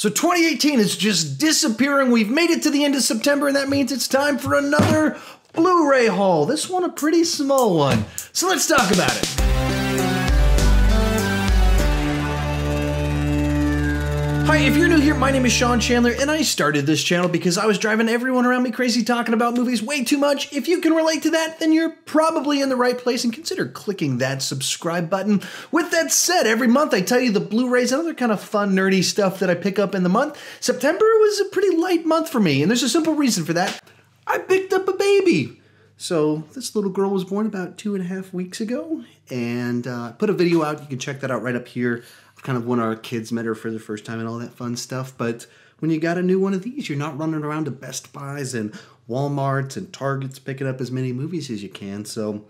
So 2018 is just disappearing. We've made it to the end of September, and that means it's time for another Blu-ray haul. This one a pretty small one. So let's talk about it. Hi, if you're new here, my name is SeanChandler, and I started this channel because I was driving everyone around me crazy talking about movies way too much. If you can relate to that, then you're probably in the right place, and consider clicking that subscribe button. With that said, every month I tell you the Blu-rays and other kind of fun, nerdy stuff that I pick up in the month. September was a pretty light month for me, and there's a simple reason for that. I picked up a baby. So this little girl was born about 2.5 weeks ago, and I put a video out. You can check that out right up here. Kind of when our kids met her for the first time and all that fun stuff. But when you got a new one of these, you're not running around to Best Buys and Walmarts and Targets picking up as many movies as you can. So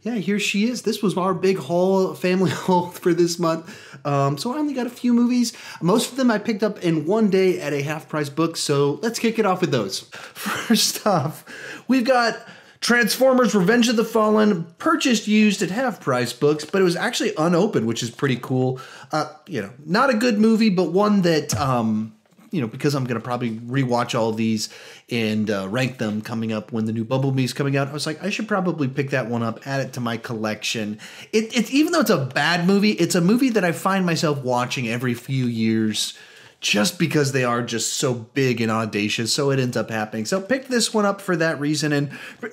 yeah, here she is. This was our big haul, family haul for this month. So I only got a few movies. Most of them I picked up in one day at a half-price book. So let's kick it off with those. First off, we've got Transformers Revenge of the Fallen, purchased used at half-price books, but it was actually unopened, which is pretty cool. Not a good movie, but one that, because I'm going to probably rewatch all these and rank them coming up when the new Bumblebee's coming out, I was like, I should probably pick that one up, add it to my collection. It's even though it's a bad movie, it's a movie that I find myself watching every few years, just because they are just so big and audacious, so it ends up happening. So pick this one up for that reason. And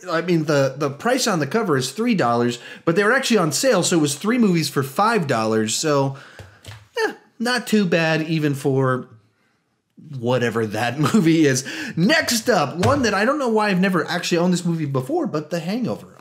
I mean, the price on the cover is $3, but they were actually on sale, so it was 3 movies for $5. So, not too bad even for whatever that movie is. Next up, one that I don't know why I've never actually owned this movie before, but The Hangover.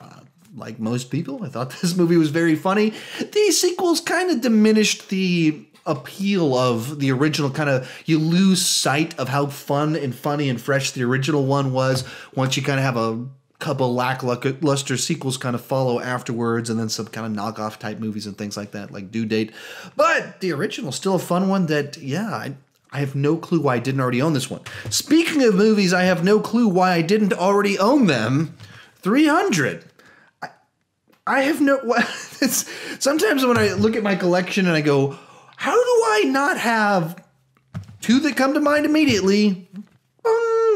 Like most people, I thought this movie was very funny. The sequels kind of diminished the appeal of the original. Kind of, you lose sight of how fun and funny and fresh the original one was once you kind of have a couple lackluster sequels kind of follow afterwards, and then some kind of knockoff type movies and things like that, like Due Date. But the original still a fun one that, I have no clue why I didn't already own this one. Speaking of movies, I have no clue why I didn't already own them. 300. I have no... Sometimes when I look at my collection and I go, how do I not have 2 that come to mind immediately?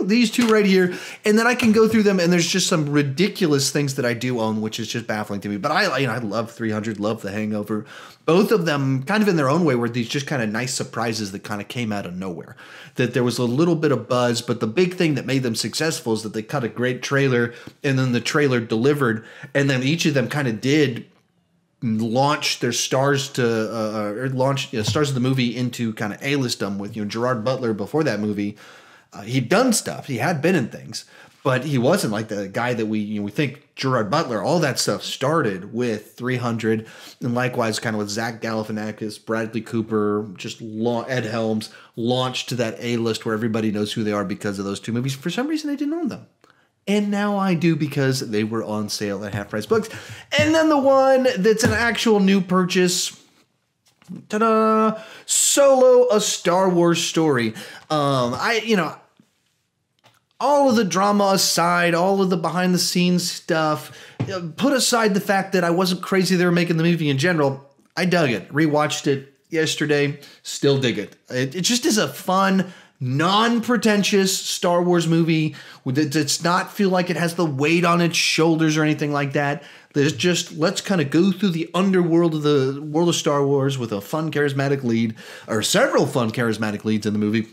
These 2 right here. And then I can go through them, and there's just some ridiculous things that I do own, which is just baffling to me. But I love 300, love The Hangover. Both of them kind of in their own way were these just kind of nice surprises that kind of came out of nowhere. That there was a little bit of buzz, but the big thing that made them successful is that they cut a great trailer, and then the trailer delivered, and then each of them kind of did launch their stars to stars of the movie into kind of A-listdom with Gerard Butler before that movie. He'd done stuff. He had been in things, but he wasn't like the guy that we think Gerard Butler. All that stuff started with 300, and likewise kind of with Zach Galifianakis, Bradley Cooper, Ed Helms launched to that A-list where everybody knows who they are because of those 2 movies. For some reason, I didn't own them. And now I do because they were on sale at half-price books. And then the one that's an actual new purchase, ta-da! Solo: A Star Wars Story. All of the drama aside, all of the behind-the-scenes stuff, put aside the fact that I wasn't crazy they were making the movie in general, I dug it. Rewatched it yesterday, still dig it. It just is a fun, non-pretentious Star Wars movie. It does not feel like it has the weight on its shoulders or anything like that. There's just, let's kind of go through the underworld of the world of Star Wars with a fun, charismatic lead, or several fun, charismatic leads in the movie.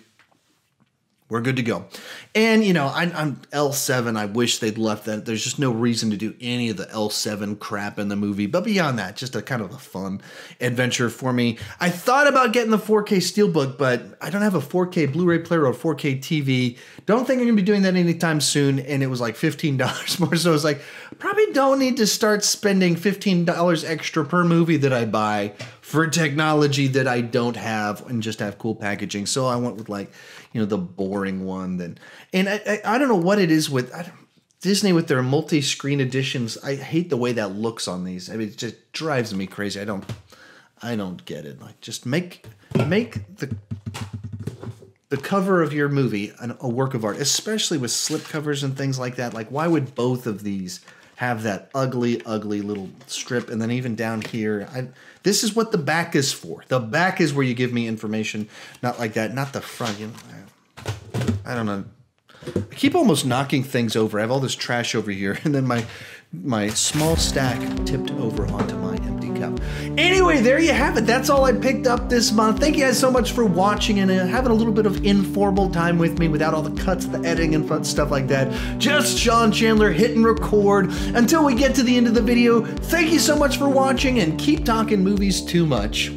We're good to go. And, I'm L7. I wish they'd left that. There's just no reason to do any of the L7 crap in the movie. But beyond that, just a kind of a fun adventure for me. I thought about getting the 4K Steelbook, but I don't have a 4K Blu-ray player or 4K TV. Don't think I'm going to be doing that anytime soon. And it was like $15 more. So I was like, probably don't need to start spending $15 extra per movie that I buy for technology that I don't have and just have cool packaging. So I went with the boring one then. And I don't know what it is with Disney with their multi-screen editions. I hate the way that looks on these. I mean, it just drives me crazy. I don't get it. Like, just make the cover of your movie a work of art, especially with slip covers and things like that. Like, why would both of these have that ugly, ugly little strip. And then even down here, this is what the back is for. The back is where you give me information, not like that, not the front. You know, I don't know. I keep almost knocking things over. I have all this trash over here, and then my small stack tipped over onto my empty cup. Anyway, there you have it. That's all I picked up this month. Thank you guys so much for watching and having a little bit of informal time with me without all the cuts, the editing, and fun stuff like that. Just Sean Chandler hitting record. Until we get to the end of the video, thank you so much for watching, and keep talking movies too much.